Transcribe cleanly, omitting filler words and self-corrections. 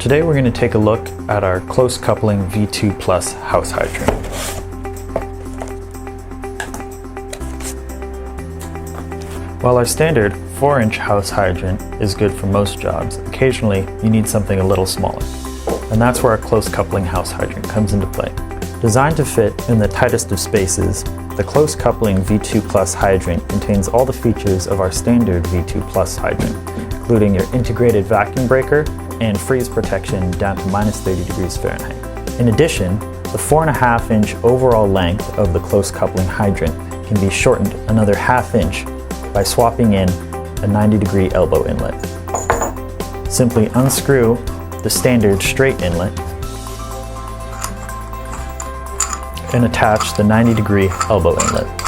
Today we're going to take a look at our close coupling V2 Plus house hydrant. While our standard 4-inch house hydrant is good for most jobs, occasionally you need something a little smaller. And that's where our close coupling house hydrant comes into play. Designed to fit in the tightest of spaces, the close coupling V2 Plus hydrant contains all the features of our standard V2 Plus hydrant, including your integrated vacuum breaker and freeze protection down to -30 degrees Fahrenheit. In addition, the 4.5-inch overall length of the close coupling hydrant can be shortened another 1/2 inch by swapping in a 90-degree elbow inlet. Simply unscrew the standard straight inlet and attach the 90-degree elbow inlet.